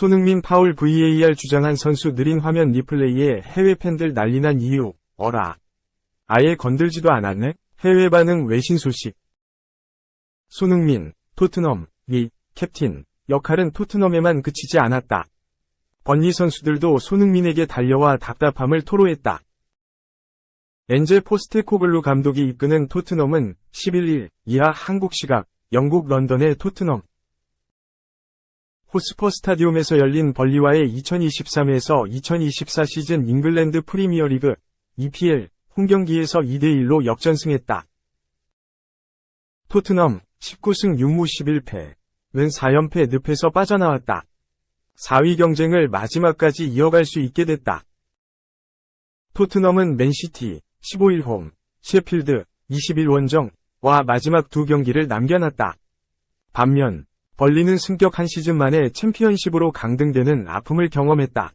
손흥민 파울 VAR 주장한 선수 느린 화면 리플레이에 해외 팬들 난리난 이유, 어라. 아예 건들지도 않았네? 해외 반응 외신 소식. 손흥민, 토트넘, 캡틴, 역할은 토트넘에만 그치지 않았다. 번리 선수들도 손흥민에게 달려와 답답함을 토로했다. 엔제 포스테코글루 감독이 이끄는 토트넘은 11일 이하 한국 시각, 영국 런던의 토트넘 호스퍼 스타디움에서 열린 벌리와의 2023에서 2024 시즌 잉글랜드 프리미어리그 EPL 홈경기에서 2대1로 역전승했다. 토트넘 19승 6무 11패, 는 4연패 늪에서 빠져나왔다. 4위 경쟁을 마지막까지 이어갈 수 있게 됐다. 토트넘은 맨시티 15일 홈, 셰필드 20일 원정와 마지막 두 경기를 남겨놨다. 반면 벌리는 승격 한 시즌 만에 챔피언십으로 강등되는 아픔을 경험했다.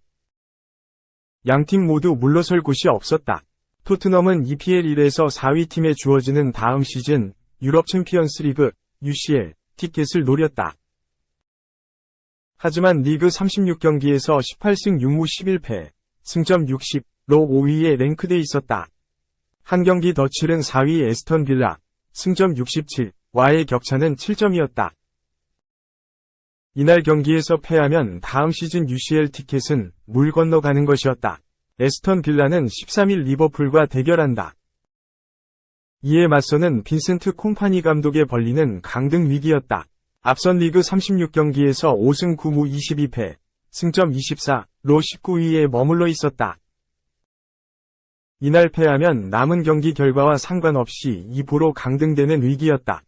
양팀 모두 물러설 곳이 없었다. 토트넘은 EPL 1에서 4위 팀에 주어지는 다음 시즌 유럽 챔피언스 리그 UCL 티켓을 노렸다. 하지만 리그 36경기에서 18승 6무 11패, 승점 60로 5위에 랭크돼 있었다. 한 경기 더 치른 4위 에스턴 빌라, 승점 67와의 격차는 7점이었다. 이날 경기에서 패하면 다음 시즌 UCL 티켓은 물 건너가는 것이었다. 에스턴 빌라는 13일 리버풀과 대결한다. 이에 맞서는 빈센트 콤파니 감독의 벌리는 강등 위기였다. 앞선 리그 36경기에서 5승 9무 22패, 승점 24로 19위에 머물러 있었다. 이날 패하면 남은 경기 결과와 상관없이 2부로 강등되는 위기였다.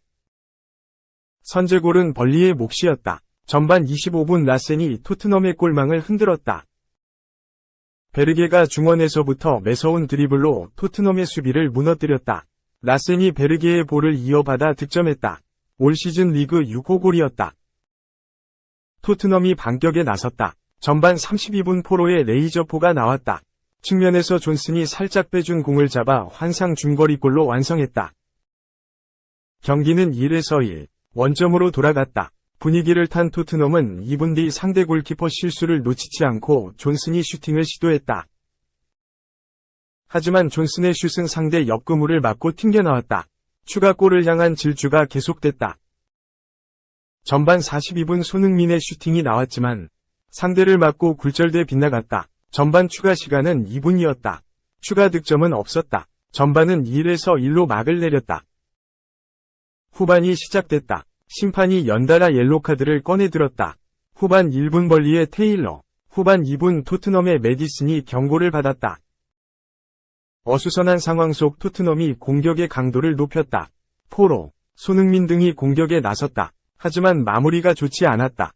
선제골은 벌리의 몫이었다. 전반 25분 라센이 토트넘의 골망을 흔들었다. 베르게가 중원에서부터 매서운 드리블로 토트넘의 수비를 무너뜨렸다. 라센이 베르게의 볼을 이어받아 득점했다. 올 시즌 리그 6호 골이었다. 토트넘이 반격에 나섰다. 전반 32분 포로의 레이저포가 나왔다. 측면에서 존슨이 살짝 빼준 공을 잡아 환상 중거리골로 완성했다. 경기는 1에서 1, 원점으로 돌아갔다. 분위기를 탄 토트넘은 2분 뒤 상대 골키퍼 실수를 놓치지 않고 존슨이 슈팅을 시도했다. 하지만 존슨의 슛은 상대 옆그물을 맞고 튕겨나왔다. 추가골을 향한 질주가 계속됐다. 전반 42분 손흥민의 슈팅이 나왔지만 상대를 맞고 굴절돼 빗나갔다. 전반 추가 시간은 2분이었다. 추가 득점은 없었다. 전반은 1에서 1로 막을 내렸다. 후반이 시작됐다. 심판이 연달아 옐로카드를 꺼내들었다. 후반 1분 벌리의 테일러, 후반 2분 토트넘의 메디슨이 경고를 받았다. 어수선한 상황 속 토트넘이 공격의 강도를 높였다. 포로, 손흥민 등이 공격에 나섰다. 하지만 마무리가 좋지 않았다.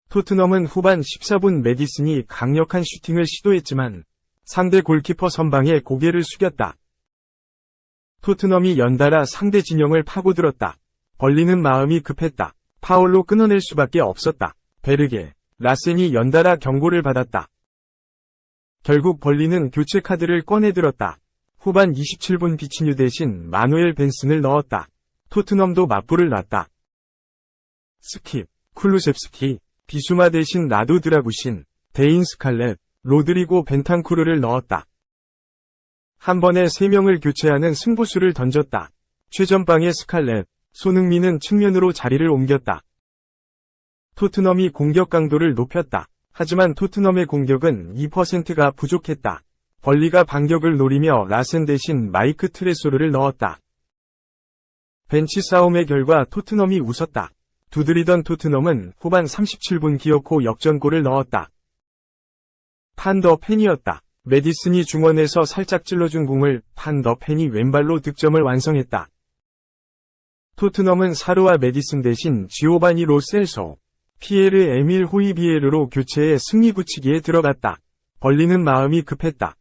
토트넘은 후반 14분 메디슨이 강력한 슈팅을 시도했지만 상대 골키퍼 선방에 고개를 숙였다. 토트넘이 연달아 상대 진영을 파고들었다. 벌리는 마음이 급했다. 파울로 끊어낼 수밖에 없었다. 베르게, 라센이 연달아 경고를 받았다. 결국 벌리는 교체 카드를 꺼내들었다. 후반 27분 비치뉴 대신 마누엘 벤슨을 넣었다. 토트넘도 맞불을 놨다. 스킵, 쿨루셉스키, 비수마 대신 나도 드라구신, 데인 스칼렛, 로드리고 벤탄쿠르를 넣었다. 한 번에 3명을 교체하는 승부수를 던졌다. 최전방의 스칼렛, 손흥민은 측면으로 자리를 옮겼다. 토트넘이 공격 강도를 높였다. 하지만 토트넘의 공격은 2%가 부족했다. 벌리가 반격을 노리며 라센 대신 마이크 트레소르를 넣었다. 벤치 싸움의 결과 토트넘이 웃었다. 두드리던 토트넘은 후반 37분 기어코 역전골을 넣었다. 판더 펜이었다. 메디슨이 중원에서 살짝 찔러준 공을 판더 펜이 왼발로 득점을 완성했다. 토트넘은 사르와 메디슨 대신 지오바니 로 셀소, 피에르 에밀 호이비에르로 교체해 승리 굳히기에 들어갔다. 벌리는 마음이 급했다.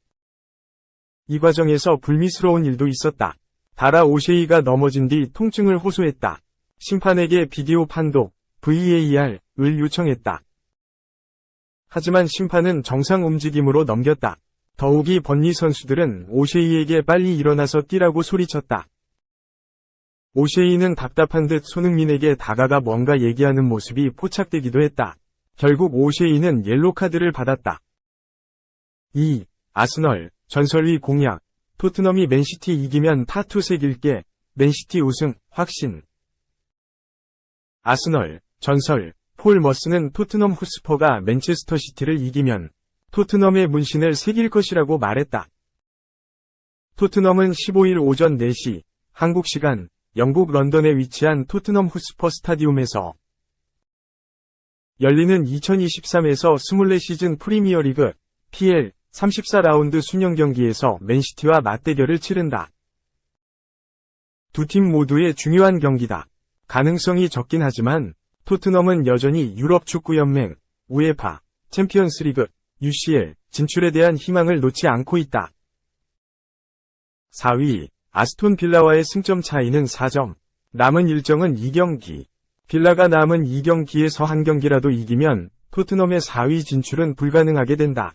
이 과정에서 불미스러운 일도 있었다. 다라 오셰이가 넘어진 뒤 통증을 호소했다. 심판에게 비디오 판독, VAR을 요청했다. 하지만 심판은 정상 움직임으로 넘겼다. 더욱이 번리 선수들은 오셰이에게 빨리 일어나서 뛰라고 소리쳤다. 오셰이는 답답한 듯 손흥민에게 다가가 뭔가 얘기하는 모습이 포착되기도 했다. 결국 오셰이는 옐로 카드를 받았다. 2. 아스널, 전설위 공약. 토트넘이 맨시티 이기면 타투 새길게. 맨시티 우승, 확신. 아스널, 전설, 폴 머스는 토트넘 호스퍼가 맨체스터 시티를 이기면 토트넘의 문신을 새길 것이라고 말했다. 토트넘은 15일 오전 4시, 한국 시간, 영국 런던에 위치한 토트넘 호스퍼 스타디움에서 열리는 2023에서 24시즌 프리미어리그 PL 34라운드 순영 경기에서 맨시티와 맞대결을 치른다. 두 팀 모두의 중요한 경기다. 가능성이 적긴 하지만 토트넘은 여전히 유럽축구연맹, 우에파, 챔피언스리그, UCL 진출에 대한 희망을 놓지 않고 있다. 4위, 아스톤 빌라와의 승점 차이는 4점. 남은 일정은 2경기. 빌라가 남은 2경기에서 한 경기라도 이기면 토트넘의 4위 진출은 불가능하게 된다.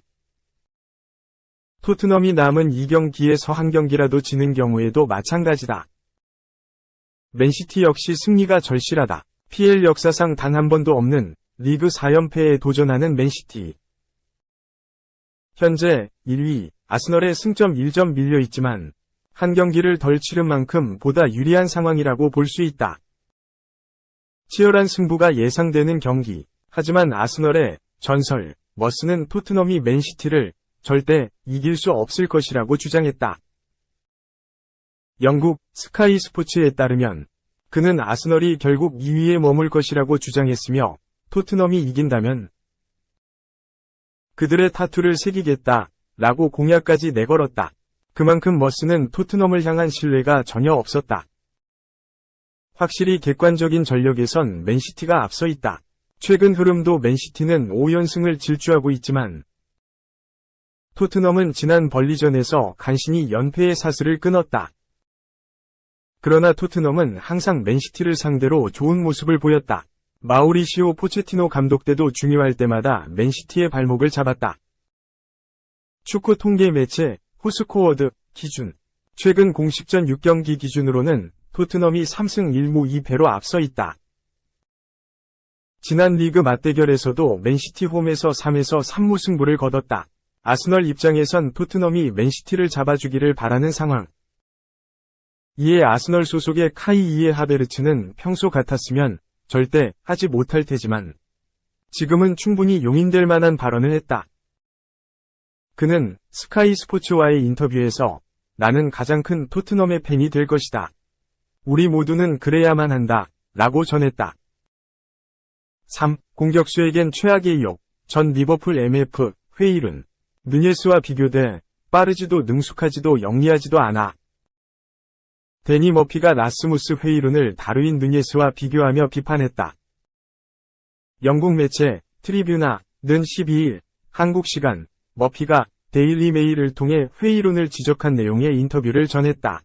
토트넘이 남은 2경기에서 한 경기라도 지는 경우에도 마찬가지다. 맨시티 역시 승리가 절실하다. PL 역사상 단 한 번도 없는 리그 4연패에 도전하는 맨시티. 현재 1위 아스널의 승점 1점 밀려 있지만 한 경기를 덜 치른 만큼 보다 유리한 상황이라고 볼 수 있다. 치열한 승부가 예상되는 경기. 하지만 아스널의 전설 머스는 토트넘이 맨시티를 절대 이길 수 없을 것이라고 주장했다. 영국 스카이 스포츠에 따르면 그는 아스널이 결국 2위에 머물 것이라고 주장했으며 토트넘이 이긴다면 그들의 타투를 새기겠다 라고 공약까지 내걸었다. 그만큼 머스는 토트넘을 향한 신뢰가 전혀 없었다. 확실히 객관적인 전력에선 맨시티가 앞서 있다. 최근 흐름도 맨시티는 5연승을 질주하고 있지만 토트넘은 지난 벌리전에서 간신히 연패의 사슬을 끊었다. 그러나 토트넘은 항상 맨시티를 상대로 좋은 모습을 보였다. 마우리시오 포체티노 감독 때도 중요할 때마다 맨시티의 발목을 잡았다. 축구 통계 매체 호스코어드 기준. 최근 공식전 6경기 기준으로는 토트넘이 3승 1무 2패로 앞서 있다. 지난 리그 맞대결에서도 맨시티 홈에서 3에서 3무 승부를 거뒀다. 아스널 입장에선 토트넘이 맨시티를 잡아주기를 바라는 상황. 이에 아스널 소속의 카이 이에 하베르츠는 평소 같았으면 절대 하지 못할 테지만 지금은 충분히 용인될 만한 발언을 했다. 그는 스카이 스포츠와의 인터뷰에서 나는 가장 큰 토트넘의 팬이 될 것이다. 우리 모두는 그래야만 한다. 라고 전했다. 3. 공격수에겐 최악의 욕. 전 리버풀 MF 회일은 누녜스와 비교돼 빠르지도 능숙하지도 영리하지도 않아. 데니 머피가 라스무스 회일운을 다르윈 누녜스와 비교하며 비판했다. 영국 매체 트리뷰나는 12일 한국 시간 머피가 데일리 메일을 통해 회일운을 지적한 내용의 인터뷰를 전했다.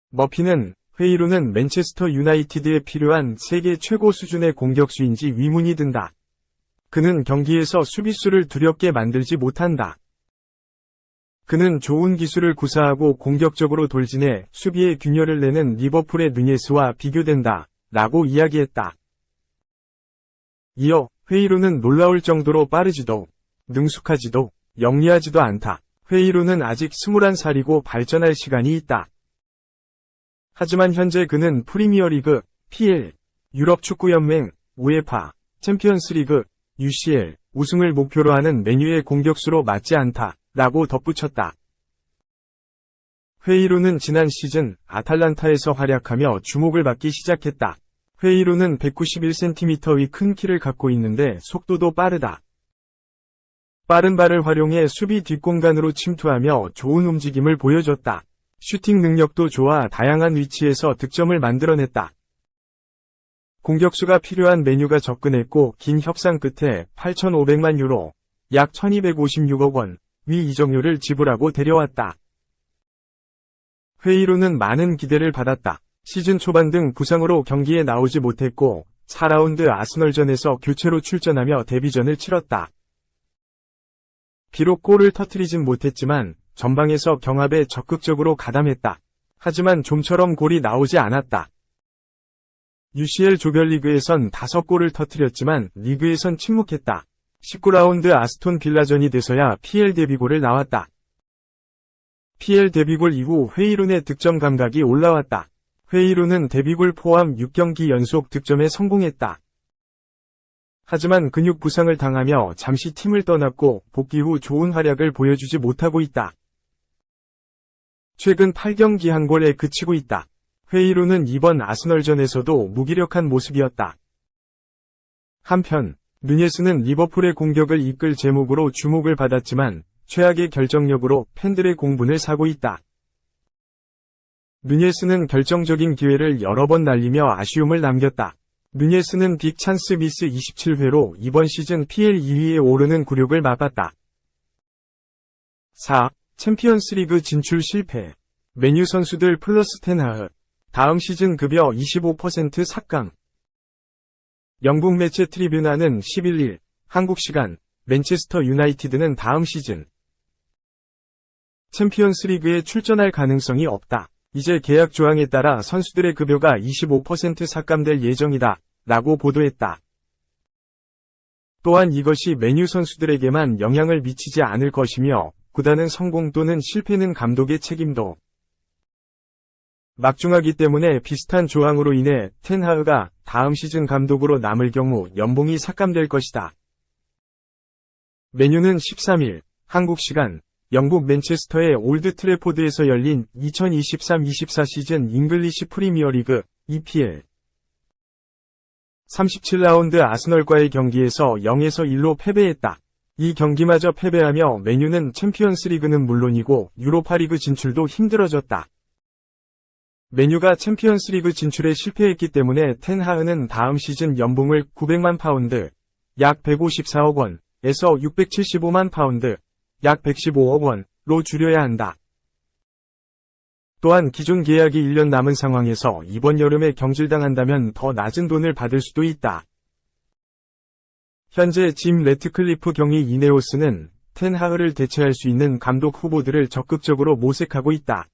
머피는 회일운은 맨체스터 유나이티드에 필요한 세계 최고 수준의 공격수인지 의문이 든다. 그는 경기에서 수비수를 두렵게 만들지 못한다. 그는 좋은 기술을 구사하고 공격적으로 돌진해 수비에 균열을 내는 리버풀의 누녜스와 비교된다. 라고 이야기했다. 이어 회의로는 놀라울 정도로 빠르지도 능숙하지도 영리하지도 않다. 회의로는 아직 21살이고 발전할 시간이 있다. 하지만 현재 그는 프리미어리그, PL, 유럽축구연맹, 우에파, 챔피언스리그, UCL 우승을 목표로 하는 메뉴의 공격수로 맞지 않다. 라고 덧붙였다. 회의로는 지난 시즌 아탈란타에서 활약하며 주목을 받기 시작했다. 회의로는 191cm의 큰 키를 갖고 있는데 속도도 빠르다. 빠른 발을 활용해 수비 뒷공간으로 침투하며 좋은 움직임을 보여줬다. 슈팅 능력도 좋아 다양한 위치에서 득점을 만들어냈다. 공격수가 필요한 메뉴가 접근했고 긴 협상 끝에 8,500만 유로, 약 1,256억 원, 위 이적료를 지불하고 데려왔다. 회의로는 많은 기대를 받았다. 시즌 초반 등 부상으로 경기에 나오지 못했고 4라운드 아스널전에서 교체로 출전하며 데뷔전을 치렀다. 비록 골을 터뜨리진 못했지만 전방에서 경합에 적극적으로 가담했다. 하지만 좀처럼 골이 나오지 않았다. UCL 조별리그에선 5골을 터뜨렸지만 리그에선 침묵했다. 19라운드 아스톤 빌라전이 돼서야 PL 데뷔골을 나왔다. PL 데뷔골 이후 회이룬의 득점 감각이 올라왔다. 회이룬은 데뷔골 포함 6경기 연속 득점에 성공했다. 하지만 근육 부상을 당하며 잠시 팀을 떠났고 복귀 후 좋은 활약을 보여주지 못하고 있다. 최근 8경기 한 골에 그치고 있다. 회이룬은 이번 아스널전에서도 무기력한 모습이었다. 한편 누네스는 리버풀의 공격을 이끌 제목으로 주목을 받았지만 최악의 결정력으로 팬들의 공분을 사고 있다. 누네스는 결정적인 기회를 여러 번 날리며 아쉬움을 남겼다. 누네스는 빅 찬스 미스 27회로 이번 시즌 PL 2위에 오르는 굴욕을 맛봤다. 4. 챔피언스리그 진출 실패. 맨유 선수들 플러스 텐하흐. 다음 시즌 급여 25% 삭감. 영국 매체 트리뷴화는 11일 한국 시간 맨체스터 유나이티드는 다음 시즌 챔피언스리그에 출전할 가능성이 없다. 이제 계약 조항에 따라 선수들의 급여가 25% 삭감될 예정이다. 라고 보도했다. 또한 이것이 맨유 선수들에게만 영향을 미치지 않을 것이며 구단은 성공 또는 실패는 감독의 책임도 막중하기 때문에 비슷한 조항으로 인해 텐하흐가 다음 시즌 감독으로 남을 경우 연봉이 삭감될 것이다. 맨유는 13일 한국 시간 영국 맨체스터의 올드 트래포드에서 열린 2023-24 시즌 잉글리시 프리미어리그 EPL 37라운드 아스널과의 경기에서 0-1로 패배했다. 이 경기마저 패배하며 맨유는 챔피언스리그는 물론이고 유로파리그 진출도 힘들어졌다. 맨유가 챔피언스리그 진출에 실패했기 때문에 텐하흐는 다음 시즌 연봉을 900만 파운드, 약 154억 원에서 675만 파운드, 약 115억 원로 줄여야 한다. 또한 기존 계약이 1년 남은 상황에서 이번 여름에 경질당한다면 더 낮은 돈을 받을 수도 있다. 현재 짐 래트클리프 경위 이네오스는 텐하흐를 대체할 수 있는 감독 후보들을 적극적으로 모색하고 있다.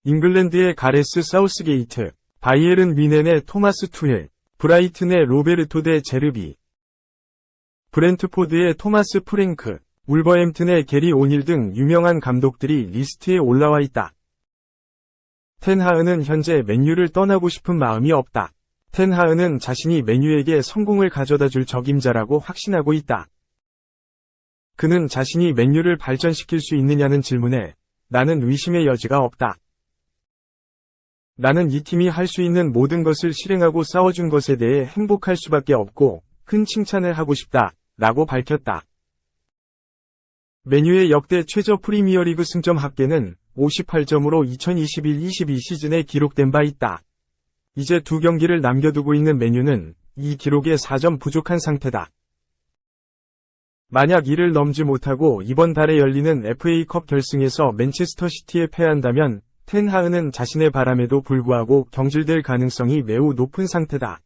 잉글랜드의 가레스 사우스게이트, 바이에른 뮌헨의 토마스 투헬, 브라이튼의 로베르토 데 제르비, 브렌트포드의 토마스 프랭크, 울버햄튼의 게리 오닐 등 유명한 감독들이 리스트에 올라와 있다. 텐하흐는 현재 맨유를 떠나고 싶은 마음이 없다. 텐하흐는 자신이 맨유에게 성공을 가져다 줄 적임자라고 확신하고 있다. 그는 자신이 맨유를 발전시킬 수 있느냐는 질문에 나는 의심의 여지가 없다. 나는 이 팀이 할 수 있는 모든 것을 실행하고 싸워준 것에 대해 행복할 수밖에 없고 큰 칭찬을 하고 싶다. 라고 밝혔다. 맨유의 역대 최저 프리미어리그 승점 합계는 58점으로 2021-22 시즌에 기록된 바 있다. 이제 2경기를 남겨두고 있는 맨유는 이 기록에 4점 부족한 상태다. 만약 이를 넘지 못하고 이번 달에 열리는 FA컵 결승에서 맨체스터 시티에 패한다면 텐하흐는 자신의 바람에도 불구하고 경질될 가능성이 매우 높은 상태다.